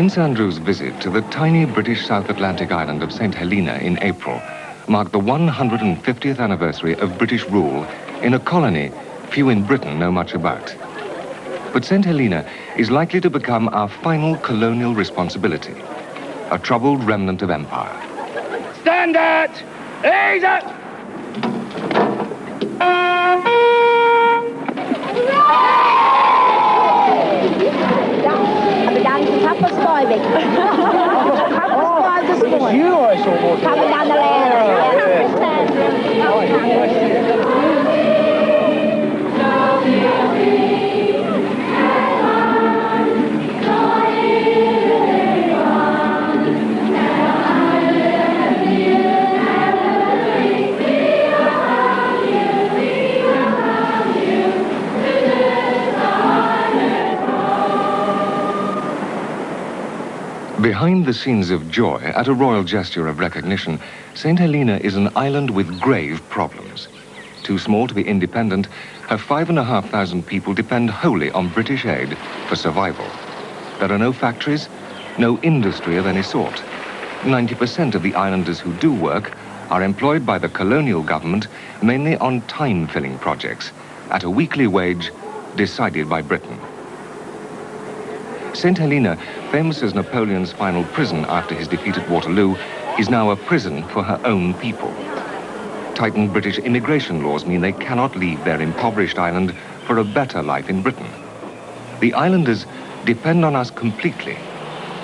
Prince Andrew's visit to the tiny British South Atlantic island of St. Helena in April marked the 150th anniversary of British rule in a colony few in Britain know much about. But St. Helena is likely to become our final colonial responsibility, a troubled remnant of empire. Stand at! Ease it! You, I saw. Coming down the ladder. Behind the scenes of joy, at a royal gesture of recognition, St. Helena is an island with grave problems. Too small to be independent, her 5,500 people depend wholly on British aid for survival. There are no factories, no industry of any sort. 90% of the islanders who do work are employed by the colonial government mainly on time-filling projects at a weekly wage decided by Britain. St. Helena, famous as Napoleon's final prison after his defeat at Waterloo, is now a prison for her own people. Tightened British immigration laws mean they cannot leave their impoverished island for a better life in Britain. The islanders depend on us completely,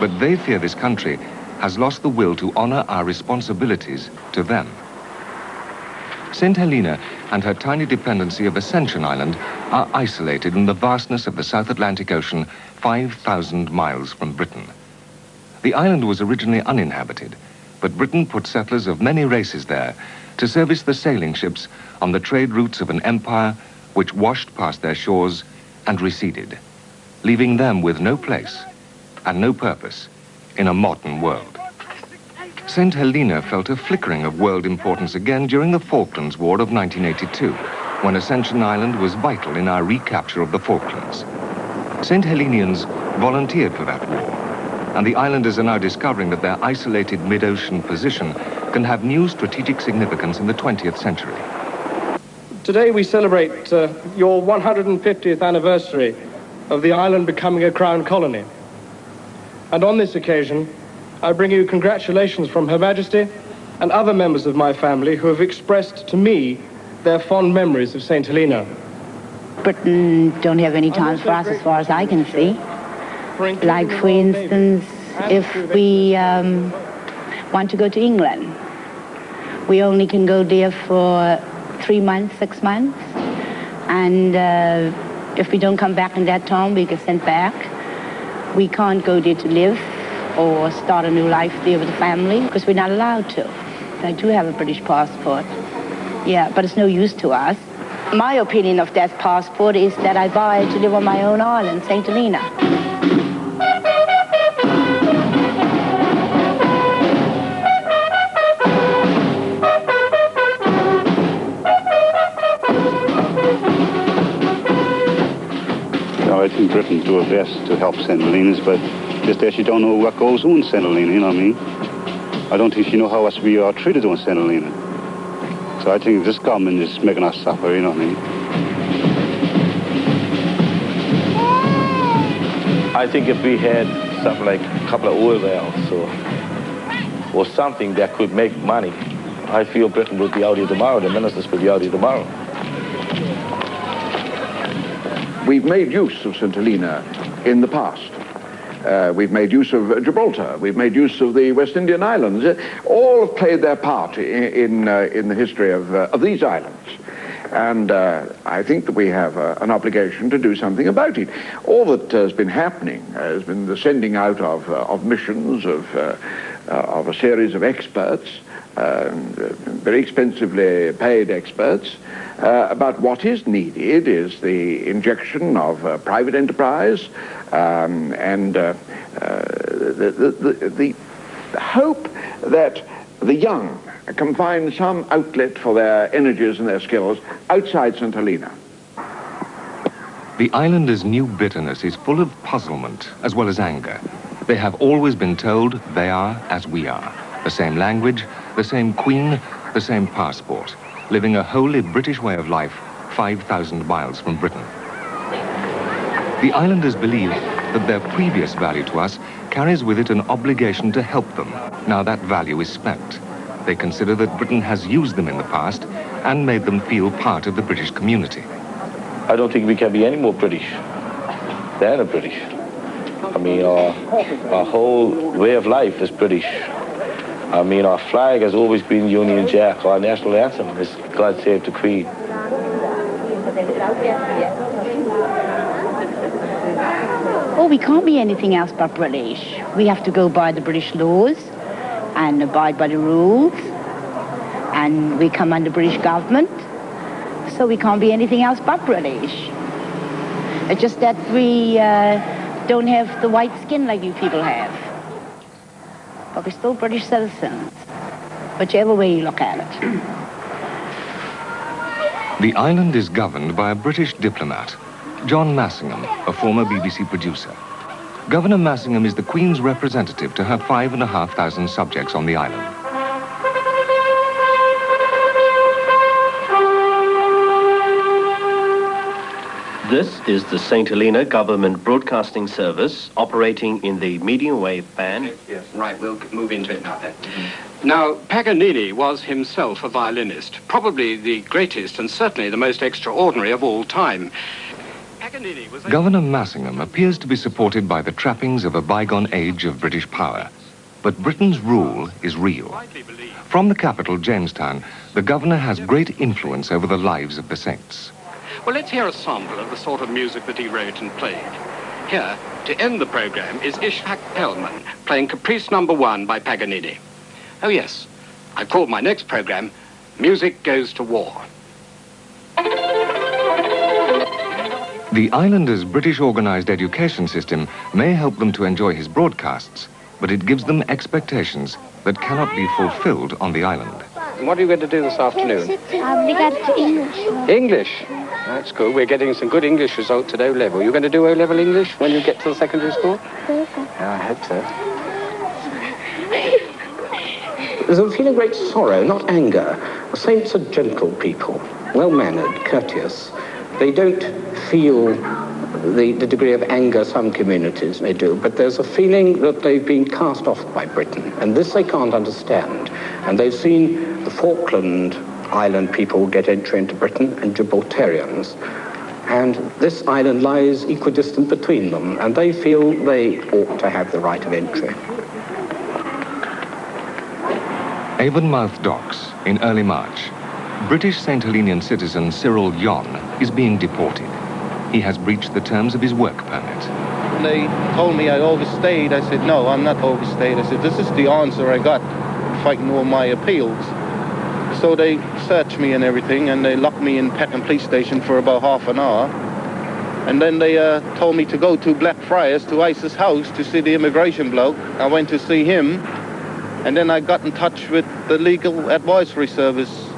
but they fear this country has lost the will to honor our responsibilities to them. St. Helena and her tiny dependency of Ascension Island are isolated in the vastness of the South Atlantic Ocean, 5,000 miles from Britain. The island was originally uninhabited, but Britain put settlers of many races there to service the sailing ships on the trade routes of an empire which washed past their shores and receded, leaving them with no place and no purpose in a modern world. St. Helena felt a flickering of world importance again during the Falklands War of 1982, when Ascension Island was vital in our recapture of the Falklands. St. Helenians volunteered for that war, and the islanders are now discovering that their isolated mid-ocean position can have new strategic significance in the 20th century. Today we celebrate your 150th anniversary of the island becoming a crown colony. And on this occasion, I bring you congratulations from Her Majesty and other members of my family who have expressed to me their fond memories of St. Helena. Britain don't have any time for us as far as I can see. Like, for instance, if we want to go to England, we only can go there for 3 months, 6 months. And if we don't come back in that time, we get sent back. We can't go there to live or start a new life there with the family, because we're not allowed to. I do have a British passport. Yeah, but it's no use to us. My opinion of that passport is that I buy it to live on my own island, St. Helena. I think Britain do her best to help St. Helena's, but just that she don't know what goes on in St. Helena, you know what I mean? I don't think she know how us we are treated on St. Helena. So I think this government is making us suffer, you know what I mean? I think if we had something like a couple of oil wells or something that could make money, I feel Britain would be out here tomorrow, the ministers would be out here tomorrow. We've made use of St. Helena in the past. We've made use of Gibraltar. We've made use of the West Indian Islands. All have played their part in the history of these islands. And I think that we have an obligation to do something about it. All that has been happening has been the sending out of missions, of a series of experts, very expensively paid experts. But what is needed is the injection of private enterprise and the hope that the young can find some outlet for their energies and their skills outside St. Helena. The islander's new bitterness is full of puzzlement as well as anger. They have always been told they are as we are. The same language, the same queen, the same passport, living a wholly British way of life 5,000 miles from Britain. The islanders believe that their previous value to us carries with it an obligation to help them. Now that value is spent. They consider that Britain has used them in the past and made them feel part of the British community. I don't think we can be any more British than a British. I mean, our whole way of life is British. I mean, our flag has always been Union Jack. Our national anthem is God Save the Queen. Oh, we can't be anything else but British. We have to go by the British laws and abide by the rules. And we come under British government. So we can't be anything else but British. It's just that we don't have the white skin like you people have. But we're still British citizens, whichever way you look at it. The island is governed by a British diplomat, John Massingham, a former BBC producer. Governor Massingham is the Queen's representative to her 5,500 subjects on the island. This is the St. Helena Government Broadcasting Service operating in the medium wave band. Yes, right, we'll move into it now then. Now, Paganini was himself a violinist, probably the greatest and certainly the most extraordinary of all time. Paganini was Governor Massingham appears to be supported by the trappings of a bygone age of British power. But Britain's rule is real. From the capital, Jamestown, the governor has great influence over the lives of the saints. Well, let's hear a sample of the sort of music that he wrote and played. Here, to end the program, is Ishak Pellman playing Caprice No. 1 by Paganini. Oh, yes, I've called my next program, Music Goes to War. The islanders' British organized education system may help them to enjoy his broadcasts, but it gives them expectations that cannot be fulfilled on the island. What are you going to do this afternoon? We got to English. English? That's good. We're getting some good English results at O-level. You're going to do O-level English when you get to the secondary school? Yeah, I hope so. There's a feeling of great sorrow, not anger. The saints are gentle people, well-mannered, courteous. They don't feel the degree of anger some communities may do, but there's a feeling that they've been cast off by Britain, and this they can't understand. And they've seen the Falkland Island people get entry into Britain and Gibraltarians. And this island lies equidistant between them, and they feel they ought to have the right of entry. Avonmouth Docks, in early March. British St. Helenian citizen Cyril Yon is being deported. He has breached the terms of his work permit. They told me I overstayed. I said, no, I'm not overstayed. I said, this is the answer I got fighting all my appeals. So they searched me and everything, and they locked me in Peckham Police Station for about half an hour. And then they told me to go to Blackfriars, to Ice's house, to see the immigration bloke. I went to see him, and then I got in touch with the Legal Advisory Service.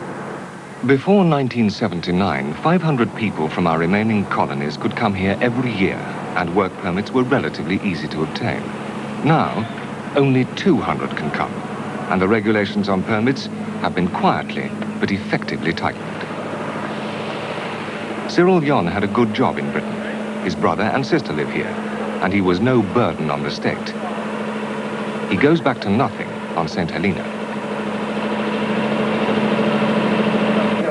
Before 1979, 500 people from our remaining colonies could come here every year, and work permits were relatively easy to obtain. Now, only 200 can come, and the regulations on permits have been quietly but effectively tightened. Cyril Yon had a good job in Britain. His brother and sister live here, and he was no burden on the state. He goes back to nothing on St. Helena.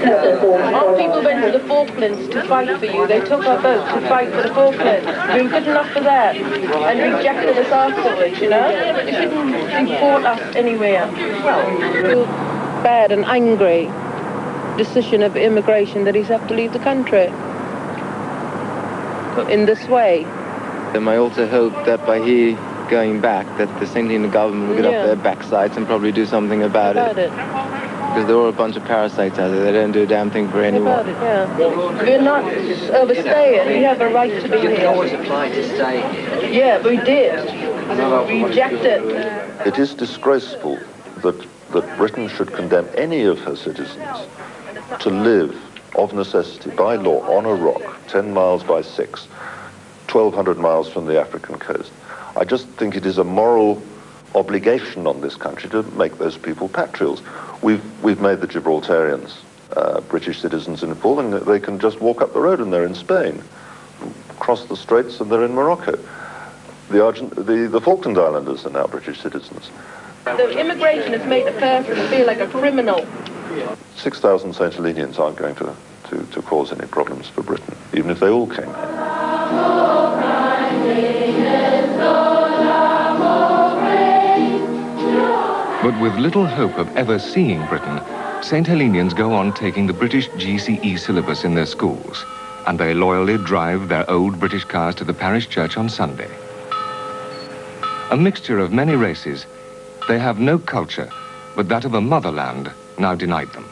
Our people went to the Falklands to fight for you. They took our boat to fight for the Falklands. We were good enough for that. And rejected us afterwards, you know? They shouldn't import us anywhere. Well, bad and angry decision of immigration that he's have to leave the country in this way. I also hope that by he going back, that the St. Helena government will get off their backsides and probably do something about it. Because they're all a bunch of parasites out there. They don't do a damn thing for anyone. We're not overstaying. We have a right to be here. You can always apply to stay here. Yeah, we did. We rejected. It is disgraceful that Britain should condemn any of her citizens to live of necessity by law on a rock 10 miles by 6, 1,200 miles from the African coast. I just think it is a moral obligation on this country to make those people patriots. We've made the Gibraltarians British citizens in full, and they can just walk up the road and they're in Spain, cross the straits and they're in Morocco. The Falkland Islanders are now British citizens. The immigration has made the person feel like a criminal. 6,000 St. Helenians aren't going to cause any problems for Britain, even if they all came here. But with little hope of ever seeing Britain, St. Helenians go on taking the British GCE syllabus in their schools, and they loyally drive their old British cars to the parish church on Sunday. A mixture of many races, they have no culture but that of a motherland now denied them.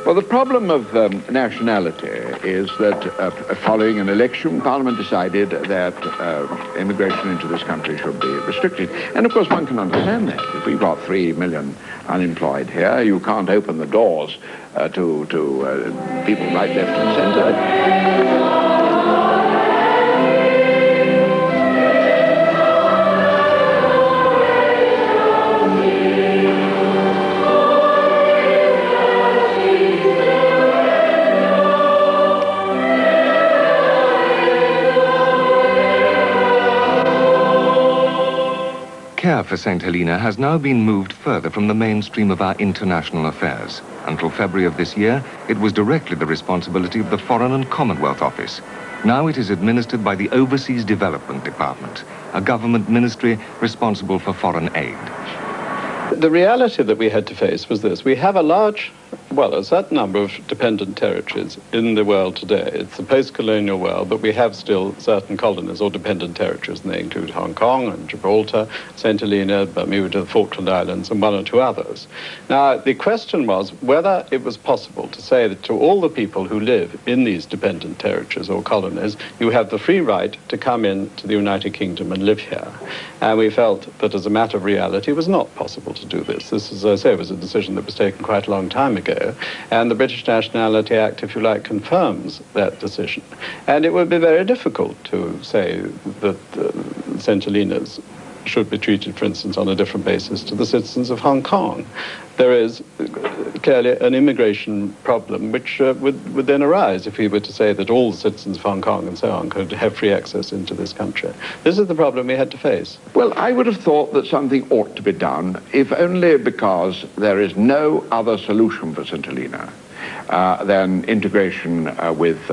Well, the problem of nationality is that following an election, Parliament decided that immigration into this country should be restricted. And of course one can understand that. If we've got 3 million unemployed here, you can't open the doors to people right, left and centre. Care for St. Helena has now been moved further from the mainstream of our international affairs. Until February of this year, it was directly the responsibility of the Foreign and Commonwealth Office. Now it is administered by the Overseas Development Department, a government ministry responsible for foreign aid. The reality that we had to face was this. We have a certain number of dependent territories in the world today. It's the post-colonial world, but we have still certain colonies or dependent territories, and they include Hong Kong and Gibraltar, St. Helena, Bermuda, the Falkland Islands, and one or two others. Now, the question was whether it was possible to say that to all the people who live in these dependent territories or colonies, you have the free right to come in to the United Kingdom and live here. And we felt that as a matter of reality, it was not possible to do this. This, as I say, was a decision that was taken quite a long time ago, and the British Nationality Act, if you like, confirms that decision. And it would be very difficult to say that St. Helenas should be treated, for instance, on a different basis to the citizens of Hong Kong. There is clearly an immigration problem which would then arise if we were to say that all the citizens of Hong Kong and so on could have free access into this country. This is the problem we had to face. Well, I would have thought that something ought to be done, if only because there is no other solution for St. Helena than integration with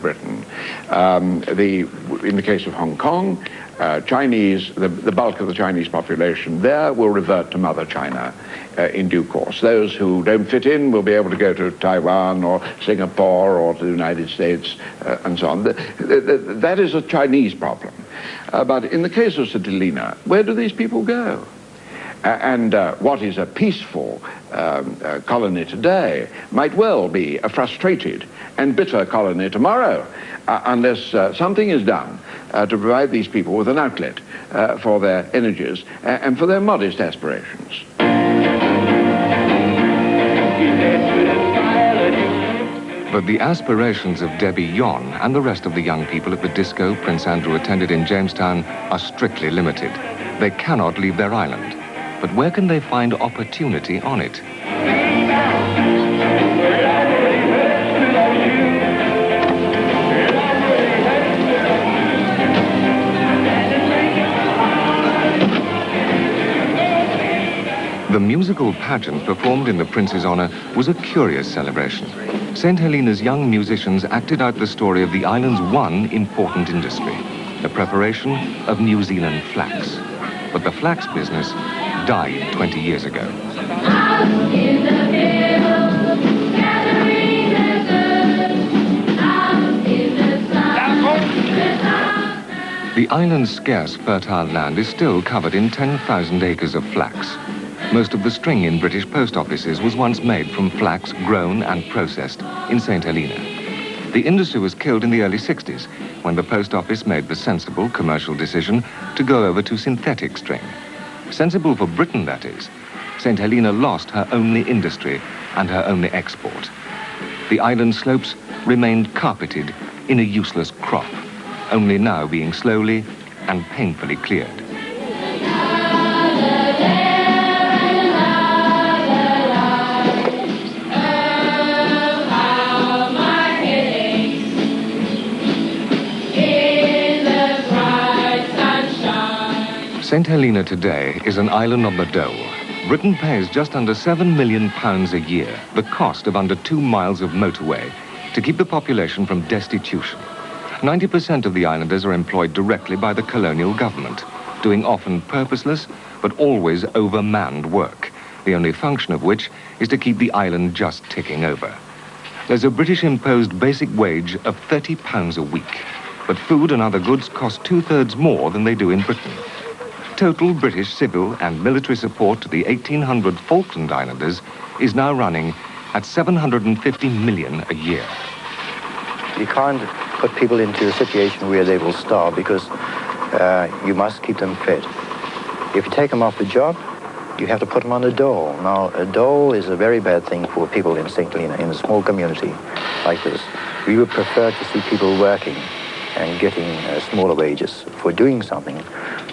Britain. In the case of Hong Kong, the bulk of the Chinese population there will revert to Mother China in due course. Those who don't fit in will be able to go to Taiwan or Singapore or to the United States and so on. That is a Chinese problem. But in the case of St. Helena, where do these people go? And what is a peaceful colony today might well be a frustrated and bitter colony tomorrow, unless something is done to provide these people with an outlet for their energies and for their modest aspirations. But the aspirations of Debbie Yon and the rest of the young people at the disco Prince Andrew attended in Jamestown are strictly limited. They cannot leave their island. But where can they find opportunity on it? The musical pageant performed in the Prince's honor was a curious celebration. St. Helena's young musicians acted out the story of the island's one important industry, the preparation of New Zealand flax. But the flax business died 20 years ago. The island's scarce fertile land is still covered in 10,000 acres of flax. Most of the string in British post offices was once made from flax grown and processed in St. Helena. The industry was killed in the early 60s when the post office made the sensible commercial decision to go over to synthetic string. Sensible for Britain, that is. St. Helena lost her only industry and her only export. The island slopes remained carpeted in a useless crop. only now being slowly and painfully cleared. St. Helena today is an island on the Dole. Britain pays just under £7 million a year, the cost of under 2 miles of motorway, to keep the population from destitution. 90% of the islanders are employed directly by the colonial government, doing often purposeless but always overmanned work, the only function of which is to keep the island just ticking over. There's a British-imposed basic wage of £30 a week, but food and other goods cost 2/3 more than they do in Britain. Total British civil and military support to the 1,800 Falkland Islanders is now running at £750 million a year. You can't put people into a situation where they will starve because you must keep them fed. If you take them off the job, you have to put them on a dole. Now, a dole is a very bad thing for people in St. Helena, in a small community like this. We would prefer to see people working and getting smaller wages for doing something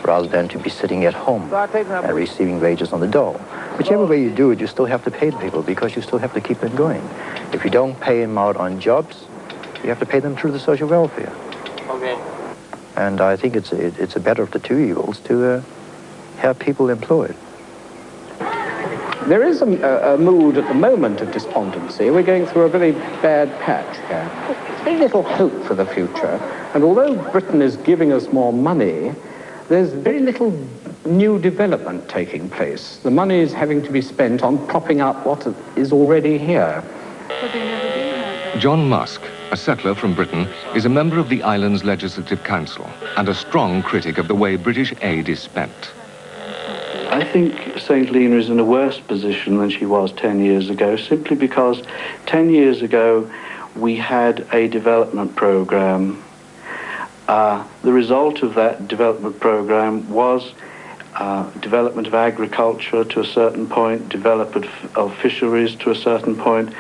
rather than to be sitting at home and receiving wages on the dole. Whichever way you do it, you still have to pay the people because you still have to keep them going. If you don't pay them out on jobs, you have to pay them through the social welfare. Okay. And I think it's a better of the two evils to have people employed. There is a mood at the moment of despondency. We're going through a very bad patch here. There's very little hope for the future. And although Britain is giving us more money, there's very little new development taking place. The money is having to be spent on propping up what is already here. John Musk, a settler from Britain, is a member of the island's Legislative Council and a strong critic of the way British aid is spent. I think St. Helena is in a worse position than she was 10 years ago, simply because 10 years ago we had a development program. The result of that development program was development of agriculture to a certain point, development of fisheries to a certain point,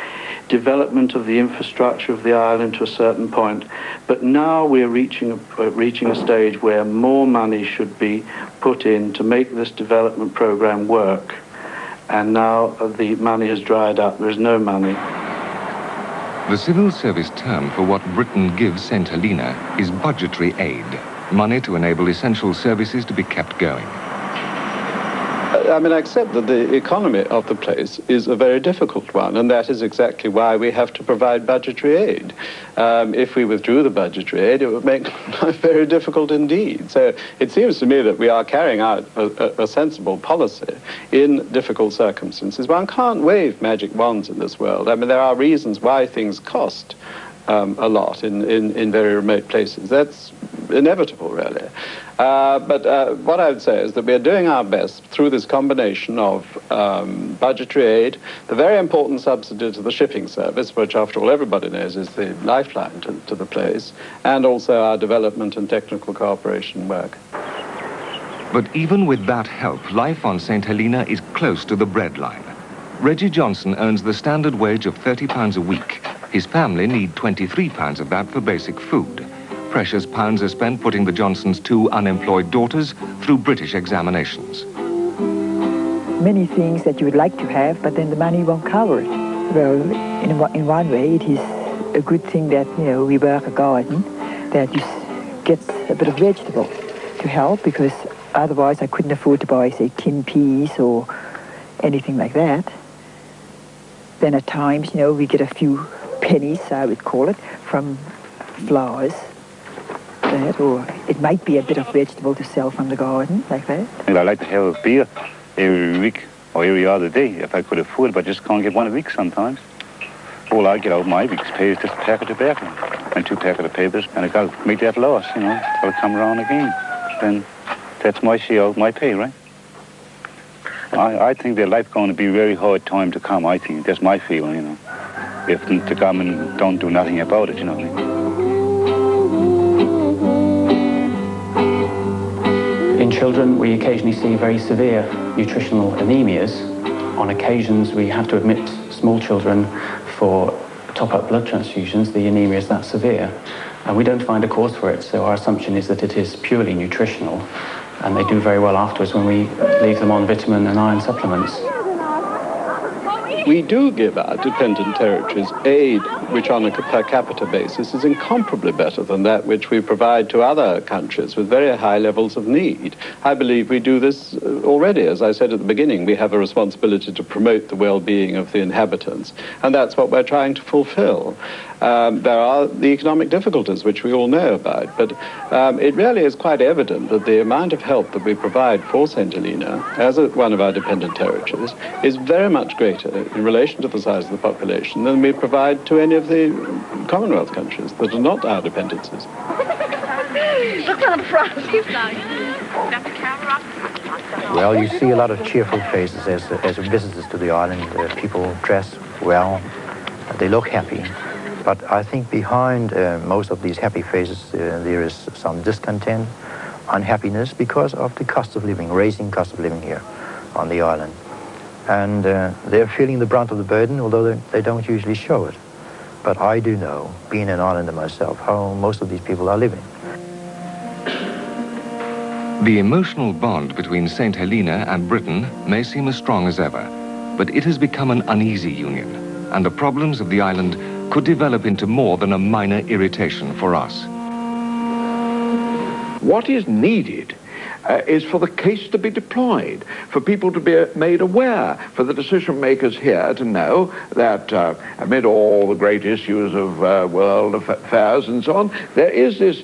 development of the infrastructure of the island to a certain point. But now we're reaching a stage where more money should be put in to make this development program work. And now the money has dried up. There is no money. The civil service term for what Britain gives St. Helena is budgetary aid, money to enable essential services to be kept going. I mean, I accept that the economy of the place is a very difficult one, and that is exactly why we have to provide budgetary aid. If we withdrew the budgetary aid, it would make life very difficult indeed. So it seems to me that we are carrying out a sensible policy in difficult circumstances. One can't wave magic wands in this world. I mean, there are reasons why things cost a lot in very remote places. That's inevitable, really. But what I would say is that we are doing our best through this combination of budgetary aid, the very important subsidy to the shipping service, which after all everybody knows is the lifeline to the place, and also our development and technical cooperation work. But even with that help, life on St. Helena is close to the breadline. Reggie Johnson earns the standard wage of £30 a week. His family need £23 of that for basic food. Precious pounds are spent putting the Johnsons' 2 unemployed daughters through British examinations. Many things that you would like to have, but then the money won't cover it. Well, in one way, it is a good thing that, we work a garden, that you get a bit of vegetable to help, because otherwise I couldn't afford to buy, say, tin peas or anything like that. Then at times, we get a few pennies, I would call it, from flowers. Or it might be a bit of vegetable to sell from the garden, like that. And I like to have a beer every week or every other day if I could afford it, but just can't get one a week sometimes. All I get out of my week's pay is just a pack of tobacco and 2 packets of papers, and I got to make that loss, I'll come around again. Then that's my share of my pay, right? I think their life's going to be a very hard time to come, I think. That's my feeling, if the government don't do nothing about it, you know what I mean? In children, we occasionally see very severe nutritional anemias. On occasions, we have to admit small children for top-up blood transfusions. The anemia is that severe. and we don't find a cause for it. So our assumption is that it is purely nutritional, and they do very well afterwards when we leave them on vitamin and iron supplements. We do give our dependent territories aid which on a per capita basis is incomparably better than that which we provide to other countries with very high levels of need. I believe we do this already. As I said at the beginning, we have a responsibility to promote the well-being of the inhabitants, and that's what we're trying to fulfill. There are the economic difficulties, which we all know about, but it really is quite evident that the amount of help that we provide for St. Helena, as one of our dependent territories, is very much greater in relation to the size of the population than we provide to any of the Commonwealth countries that are not our dependencies. Look at the front. Well, you see a lot of cheerful faces as visitors to the island. People dress well, they look happy. But I think behind most of these happy faces, there is some discontent, unhappiness because of the cost of living, raising cost of living here on the island. And they're feeling the brunt of the burden, although they don't usually show it. But I do know, being an islander myself, how most of these people are living. The emotional bond between St. Helena and Britain may seem as strong as ever, but it has become an uneasy union, and the problems of the island could develop into more than a minor irritation for us. What is needed is for the case to be deployed, for people to be made aware, for the decision makers here to know that amid all the great issues of world affairs and so on, there is this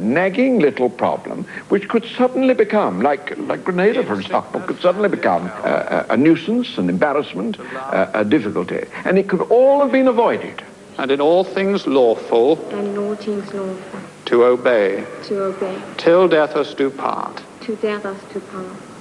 nagging little problem which could suddenly become, like Grenada for example, could suddenly become a nuisance, an embarrassment, a difficulty. And it could all have been avoided. And in all things lawful, and in all things lawful, to obey, to obey, till death us do part. till death us do part.